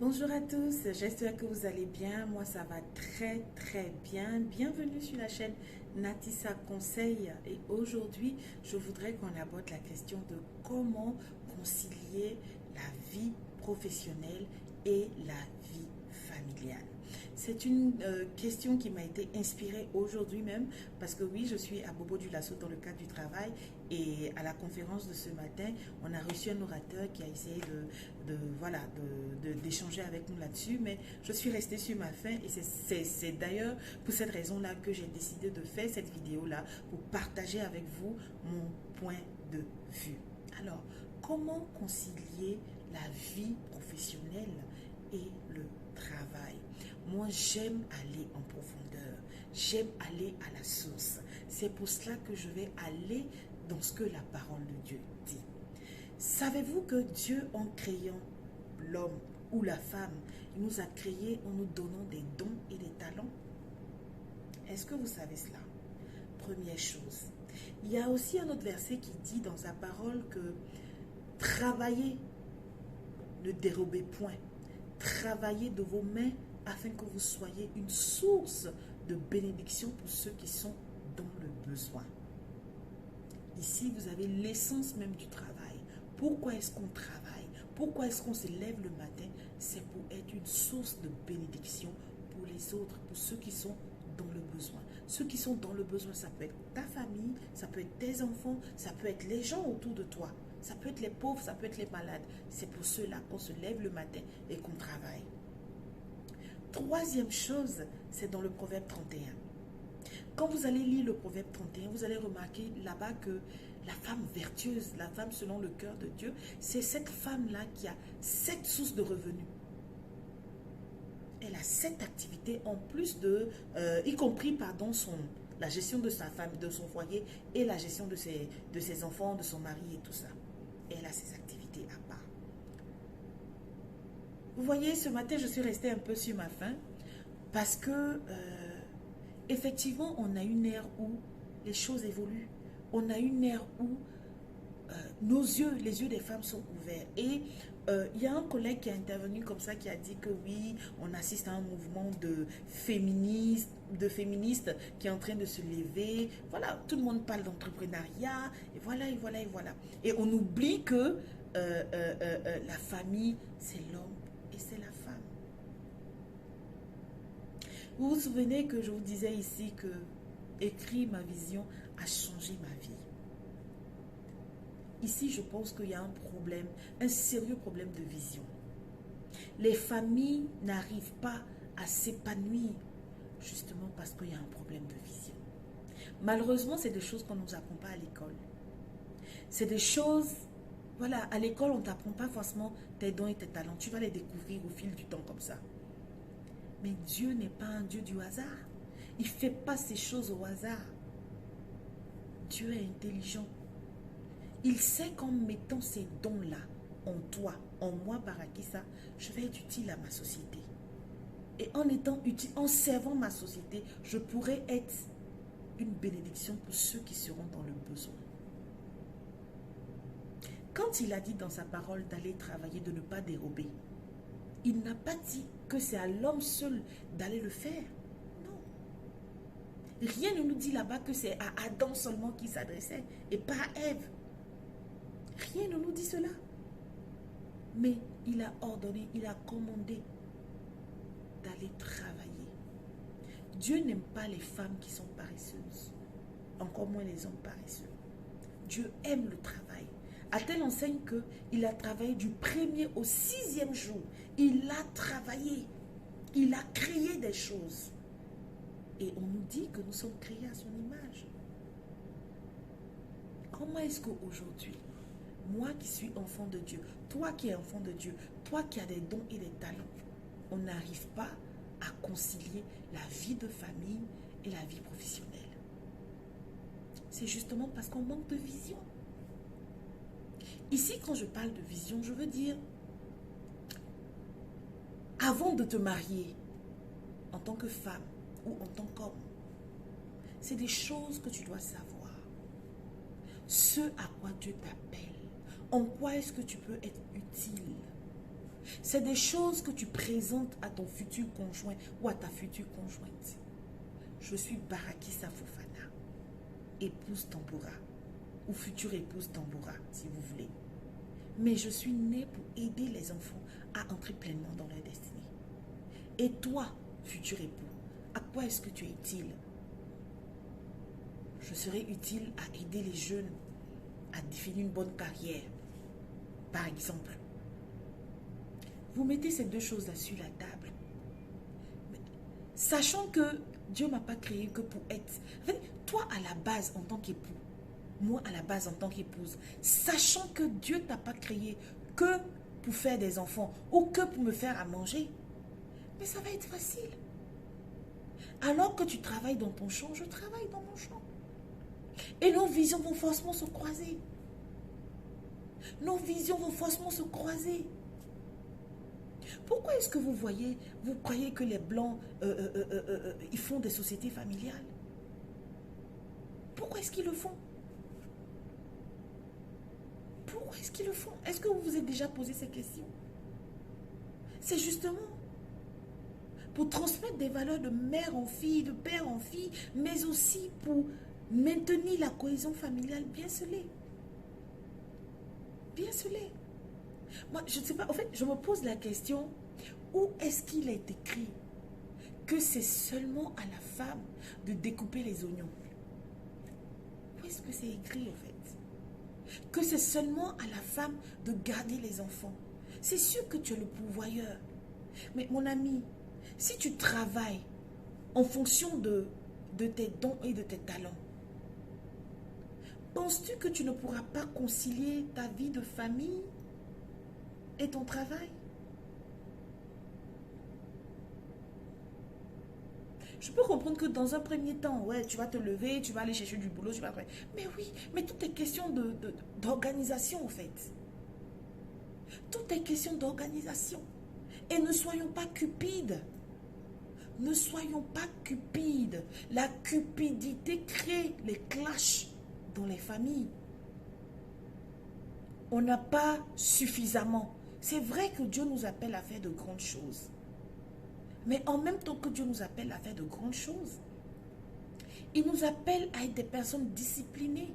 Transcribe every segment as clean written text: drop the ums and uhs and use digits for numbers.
Bonjour à tous, j'espère que vous allez bien. Moi, ça va très bien. Bienvenue sur la chaîne Natissa Conseil. Et aujourd'hui, je voudrais qu'on aborde la question de comment concilier la vie professionnelle et la vie familiale. C'est une question qui m'a été inspirée aujourd'hui même parce que oui, je suis à Bobo du Lasso dans le cadre du travail et à la conférence de ce matin, on a reçu un orateur qui a essayé voilà, d'échanger avec nous là-dessus, mais je suis restée sur ma faim et c'est d'ailleurs pour cette raison-là que j'ai décidé de faire cette vidéo-là pour partager avec vous mon point de vue. Alors, comment concilier la vie professionnelle et le travail? Moi, j'aime aller en profondeur. J'aime aller à la source. C'est pour cela que je vais aller dans ce que la parole de Dieu dit. Savez-vous que Dieu, en créant l'homme ou la femme, il nous a créés en nous donnant des dons et des talents? Est-ce que vous savez cela? Première chose. Il y a aussi un autre verset qui dit dans sa parole que travaillez, ne dérobez point. Travaillez de vos mains afin que vous soyez une source de bénédiction pour ceux qui sont dans le besoin. Ici, vous avez l'essence même du travail. Pourquoi est-ce qu'on travaille? Pourquoi est-ce qu'on se lève le matin? C'est pour être une source de bénédiction pour les autres, pour ceux qui sont dans le besoin. Ceux qui sont dans le besoin, ça peut être ta famille, ça peut être tes enfants, ça peut être les gens autour de toi. Ça peut être les pauvres, ça peut être les malades. C'est pour ceux-là qu'on se lève le matin et qu'on travaille. Troisième chose, c'est dans le Proverbe 31. Quand vous allez lire le Proverbe 31, vous allez remarquer là-bas que la femme vertueuse, la femme selon le cœur de Dieu, c'est cette femme-là qui a 7 sources de revenus. Elle a 7 activités en plus de, y compris pardon, la gestion de sa femme, de son foyer et la gestion de ses enfants, de son mari et tout ça. Elle a ses activités à part. Vous voyez, ce matin, je suis restée un peu sur ma faim parce que, effectivement, on a une ère où les choses évoluent. On a une ère où nos yeux, les yeux des femmes sont ouverts. Et il y a un collègue qui a intervenu comme ça, qui a dit que oui, on assiste à un mouvement de féministes qui est en train de se lever. Voilà, tout le monde parle d'entrepreneuriat. Et voilà, et voilà, et voilà. Et on oublie que la famille, c'est l'homme et c'est la femme. Vous vous souvenez que je vous disais ici que écrire ma vision a changé ma vie. Ici, je pense qu'il y a un problème, un sérieux problème de vision. Les familles n'arrivent pas à s'épanouir justement parce qu'il y a un problème de vision. Malheureusement, c'est des choses qu'on ne nous apprend pas à l'école. C'est des choses, voilà, à l'école, on ne t'apprend pas forcément tes dons et tes talents. Tu vas les découvrir au fil du temps comme ça. Mais Dieu n'est pas un Dieu du hasard. Il ne fait pas ces choses au hasard. Dieu est intelligent. Il sait qu'en mettant ces dons-là en toi, en moi, Barakissa, je vais être utile à ma société. Et en étant utile, en servant ma société, je pourrai être une bénédiction pour ceux qui seront dans le besoin. Quand il a dit dans sa parole d'aller travailler, de ne pas dérober, il n'a pas dit que c'est à l'homme seul d'aller le faire. Non. Rien ne nous dit là-bas que c'est à Adam seulement qu'il s'adressait et pas à Ève. Rien ne nous dit cela. Mais il a ordonné, il a commandé d'aller travailler. Dieu n'aime pas les femmes qui sont paresseuses, encore moins les hommes paresseux. Dieu aime le travail. À telle enseigne qu'il a travaillé du 1er au 6e jour. Il a travaillé. Il a créé des choses. Et on nous dit que nous sommes créés à son image. Comment est-ce qu'aujourd'hui, moi qui suis enfant de Dieu, toi qui es enfant de Dieu, toi qui as des dons et des talents, on n'arrive pas à concilier la vie de famille et la vie professionnelle? C'est justement parce qu'on manque de vision. Ici, quand je parle de vision, je veux dire, avant de te marier, en tant que femme ou en tant qu'homme, c'est des choses que tu dois savoir. Ce à quoi Dieu t'appelle. En quoi est-ce que tu peux être utile? C'est des choses que tu présentes à ton futur conjoint ou à ta future conjointe. Je suis Barakissa Fofana, épouse Tamboura, ou future épouse Tamboura, si vous voulez. Mais je suis née pour aider les enfants à entrer pleinement dans leur destinée. Et toi, futur époux, à quoi est-ce que tu es utile? Je serai utile à aider les jeunes à définir une bonne carrière. Par exemple, vous mettez ces deux choses-là sur la table. Sachant que Dieu ne m'a pas créé que pour être... En fait, toi à la base en tant qu'époux, moi à la base en tant qu'épouse, sachant que Dieu ne t'a pas créé que pour faire des enfants ou que pour me faire à manger, mais ça va être facile. Alors que tu travailles dans ton champ, je travaille dans mon champ. Et nos visions vont forcément se croiser. Nos visions vont forcément se croiser. Pourquoi est-ce que vous croyez que les Blancs, ils font des sociétés familiales? Pourquoi est-ce qu'ils le font? Pourquoi est-ce qu'ils le font? Est-ce que vous vous êtes déjà posé ces questions? C'est justement pour transmettre des valeurs de mère en fille, de père en fille, mais aussi pour maintenir la cohésion familiale bien scellée. Bien scellée. Moi, je ne sais pas, en fait, je me pose la question, où est-ce qu'il est écrit que c'est seulement à la femme de découper les oignons? Où est-ce que c'est écrit, en fait? Que c'est seulement à la femme de garder les enfants. C'est sûr que tu es le pourvoyeur. Mais mon ami, si tu travailles en fonction de tes dons et de tes talents, penses-tu que tu ne pourras pas concilier ta vie de famille et ton travail? Je peux comprendre que dans un premier temps, ouais, tu vas te lever, tu vas aller chercher du boulot, tu vas... Mais oui, mais tout est question d'organisation, en fait. Tout est question d'organisation. Et ne soyons pas cupides. Ne soyons pas cupides. La cupidité crée les clashs dans les familles. On n'a pas suffisamment. C'est vrai que Dieu nous appelle à faire de grandes choses. Mais en même temps que Dieu nous appelle à faire de grandes choses, il nous appelle à être des personnes disciplinées.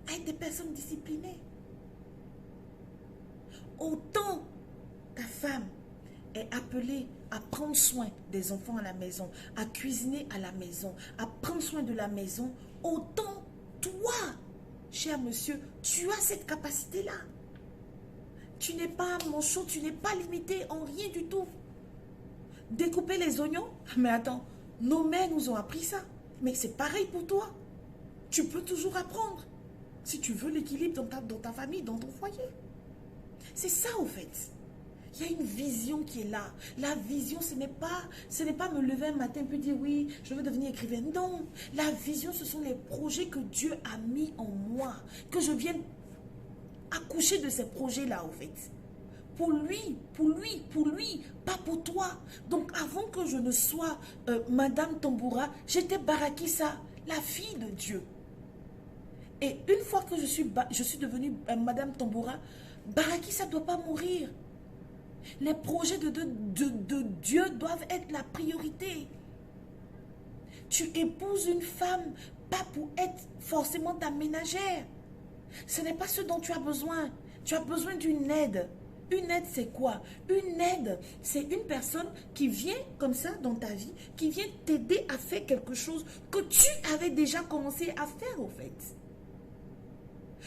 À être des personnes disciplinées. Autant ta femme est appelée à prendre soin des enfants à la maison, à cuisiner à la maison, à prendre soin de la maison, autant toi, cher monsieur, tu as cette capacité-là. Tu n'es pas manchot, tu n'es pas limité en rien du tout. Découper les oignons, mais attends, nos mères nous ont appris ça. Mais c'est pareil pour toi. Tu peux toujours apprendre. Si tu veux l'équilibre dans ta famille, dans ton foyer. C'est ça au fait. Il y a une vision qui est là. La vision, ce n'est pas me lever un matin et puis dire oui, je veux devenir écrivain. Non, la vision, ce sont les projets que Dieu a mis en moi. Que je vienne accoucher de ces projets-là, au fait. Pour lui, pas pour toi. Donc, avant que je ne sois Madame Tamboura, j'étais Barakissa, la fille de Dieu. Et une fois que je suis devenue Madame Tamboura, Barakissa ne doit pas mourir. Les projets de Dieu doivent être la priorité. Tu épouses une femme, pas pour être forcément ta ménagère. Ce n'est pas ce dont tu as besoin. Tu as besoin d'une aide. Une aide, c'est quoi? Une aide, c'est une personne qui vient comme ça dans ta vie, qui vient t'aider à faire quelque chose que tu avais déjà commencé à faire, au fait.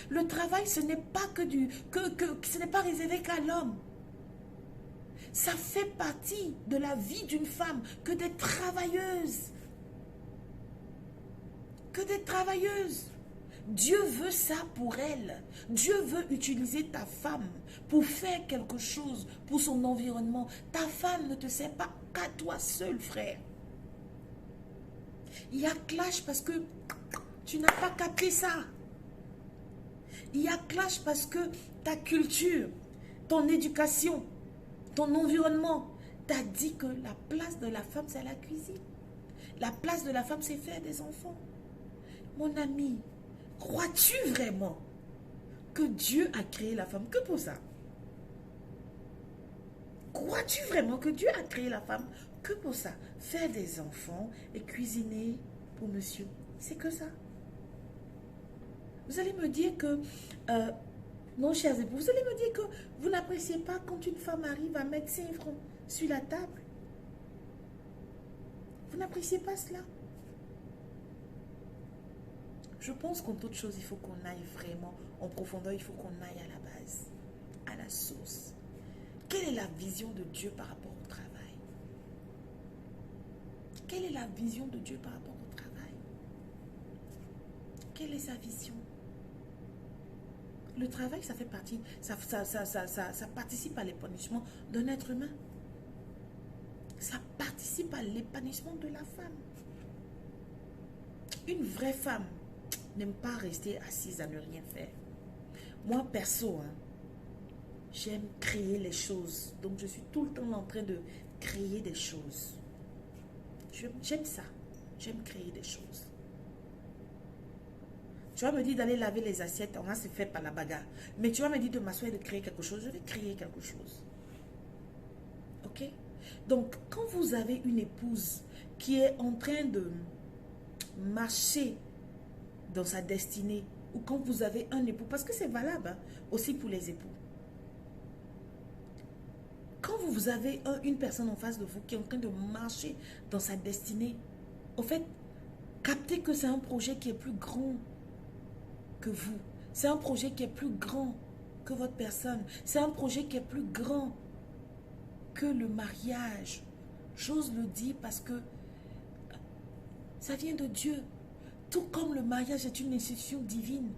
Le travail, ce n'est pas ce n'est pas réservé qu'à l'homme. Ça fait partie de la vie d'une femme que des travailleuses. Que des travailleuses. Dieu veut ça pour elle. Dieu veut utiliser ta femme pour faire quelque chose pour son environnement. Ta femme ne te sert pas qu'à toi seul, frère. Il y a clash parce que tu n'as pas capté ça. Il y a clash parce que ta culture, ton éducation, ton environnement t'a dit que la place de la femme, c'est la cuisine. La place de la femme, c'est faire des enfants. Mon ami, crois-tu vraiment que Dieu a créé la femme que pour ça? Crois-tu vraiment que Dieu a créé la femme que pour ça? Faire des enfants et cuisiner pour monsieur. C'est que ça. Vous allez me dire que... non, chers époux, vous allez me dire que vous n'appréciez pas quand une femme arrive à mettre 5 francs sur la table. Vous n'appréciez pas cela. Je pense qu'en toute chose, il faut qu'on aille vraiment en profondeur, il faut qu'on aille à la base, à la source. Quelle est la vision de Dieu par rapport au travail? Quelle est la vision de Dieu par rapport au travail? Quelle est sa vision? Le travail, ça fait partie, ça participe à l'épanouissement d'un être humain. Ça participe à l'épanouissement de la femme. Une vraie femme n'aime pas rester assise à ne rien faire. Moi, perso, j'aime créer les choses. Donc, je suis tout le temps en train de créer des choses. J'aime ça. J'aime créer des choses. Tu vas me dire d'aller laver les assiettes, on va se faire par la bagarre. Mais tu vas me dire de m'asseoir et de créer quelque chose, je vais créer quelque chose. Ok? Donc, quand vous avez une épouse qui est en train de marcher dans sa destinée, ou quand vous avez un époux, parce que c'est valable aussi pour les époux. Quand vous avez une personne en face de vous qui est en train de marcher dans sa destinée, au fait, captez que c'est un projet qui est plus grand que vous. C'est un projet qui est plus grand que votre personne. C'est un projet qui est plus grand que le mariage. J'ose le dire parce que ça vient de Dieu. Tout comme le mariage est une institution divine.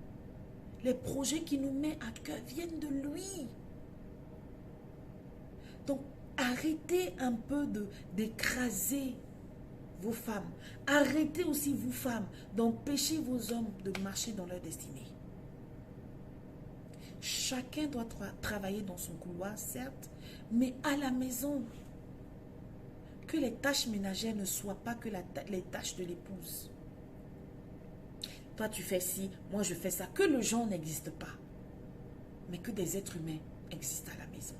Les projets qu'il nous met à cœur viennent de lui. Donc, arrêtez un peu d'écraser vos femmes. Arrêtez aussi, vous femmes, d'empêcher vos hommes de marcher dans leur destinée. Chacun doit travailler dans son couloir, certes, mais à la maison. Que les tâches ménagères ne soient pas que les tâches de l'épouse. Toi, tu fais ci, moi, je fais ça. Que le genre n'existe pas, mais que des êtres humains existent à la maison.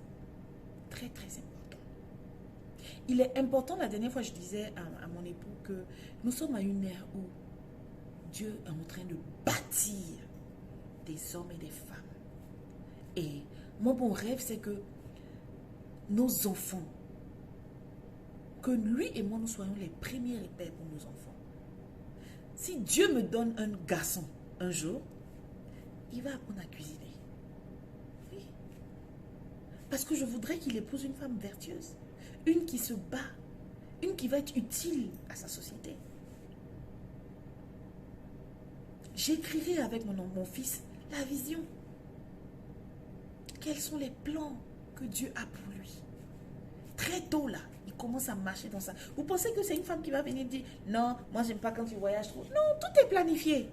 Très, très important. Il est important, la dernière fois, je disais à mon époux que nous sommes à une ère où Dieu est en train de bâtir des hommes et des femmes. Et mon bon rêve, c'est que nos enfants, que lui et moi, nous soyons les premiers repères pour nos enfants. Si Dieu me donne un garçon un jour, il va apprendre à cuisiner. Oui. Parce que je voudrais qu'il épouse une femme vertueuse, une qui se bat, une qui va être utile à sa société. J'écrirai avec mon fils la vision. Quels sont les plans que Dieu a pour lui? Très tôt là, il commence à marcher dans ça. Vous pensez que c'est une femme qui va venir dire non, moi j'aime pas quand tu voyages trop. Non, tout est planifié.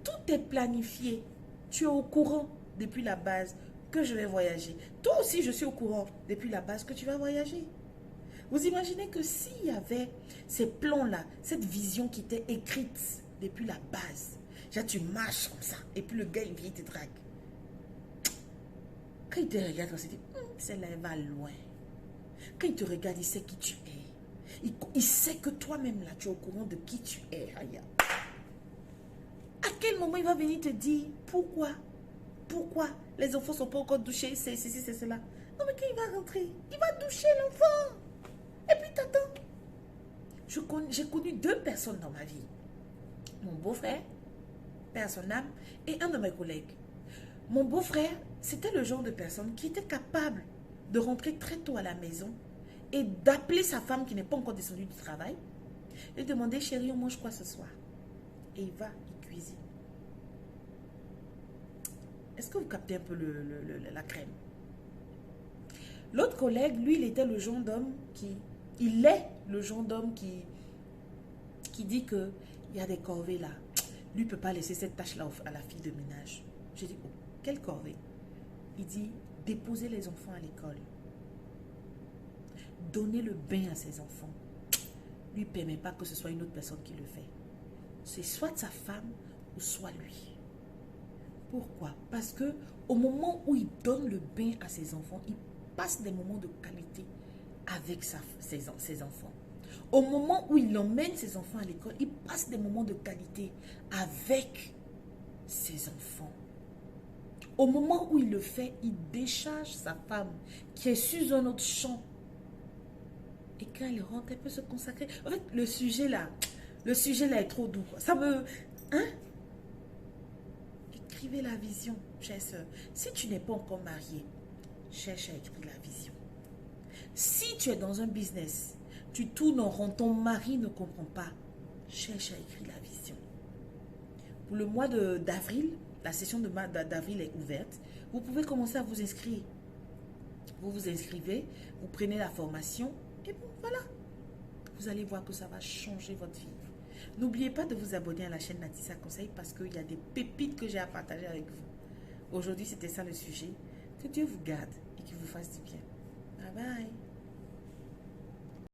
Tout est planifié. Tu es au courant depuis la base que je vais voyager. Toi aussi, je suis au courant depuis la base que tu vas voyager. Vous imaginez que s'il y avait ces plans-là, cette vision qui était écrite depuis la base, genre tu marches comme ça, et puis le gars il vient te drague. Quand il te regarde, il se dit, celle-là elle va loin. Quand il te regarde, il sait qui tu es. Il sait que toi-même là, tu es au courant de qui tu es. Aya. À quel moment il va venir te dire pourquoi les enfants ne sont pas encore douchés, c'est ceci, c'est cela. Non, mais quand il va rentrer, il va doucher l'enfant. Et puis t'attends. J'ai connu 2 personnes dans ma vie. Mon beau-frère, paix à son âme, et un de mes collègues. Mon beau-frère, c'était le genre de personne qui était capable de rentrer très tôt à la maison et d'appeler sa femme qui n'est pas encore descendue du travail et demander, chérie, on mange quoi ce soir? Et il va, il cuisine. Est-ce que vous captez un peu la crème? L'autre collègue, lui, il était le genre d'homme qui... Il est le genre d'homme qui dit que il y a des corvées là. Lui ne peut pas laisser cette tâche-là à la fille de ménage. J'ai dit, oh, quelle corvée? Il dit, déposer les enfants à l'école. Donner le bain à ses enfants. Lui ne permet pas que ce soit une autre personne qui le fait. C'est soit sa femme ou soit lui. Pourquoi? Parce que au moment où il donne le bain à ses enfants, passe des moments de qualité avec ses enfants. Au moment où il emmène ses enfants à l'école, il passe des moments de qualité avec ses enfants. Au moment où il le fait, il décharge sa femme qui est sur un autre champ. Et quand elle rentre, elle peut se consacrer. En fait, le sujet là est trop doux. Ça me... Hein? Écrivez la vision, chère soeur. Si tu n'es pas encore marié, cherche à écrire la vision. Si tu es dans un business, tu tournes en rond, ton mari ne comprend pas, cherche à écrire la vision. Pour le mois d'avril, la session d'avril est ouverte. Vous pouvez commencer à vous inscrire. Vous vous inscrivez, vous prenez la formation et bon, voilà. Vous allez voir que ça va changer votre vie. N'oubliez pas de vous abonner à la chaîne Natissa Conseil parce qu'il y a des pépites que j'ai à partager avec vous. Aujourd'hui, c'était ça le sujet. Que Dieu vous garde et qu'il vous fasse du bien. Bye bye.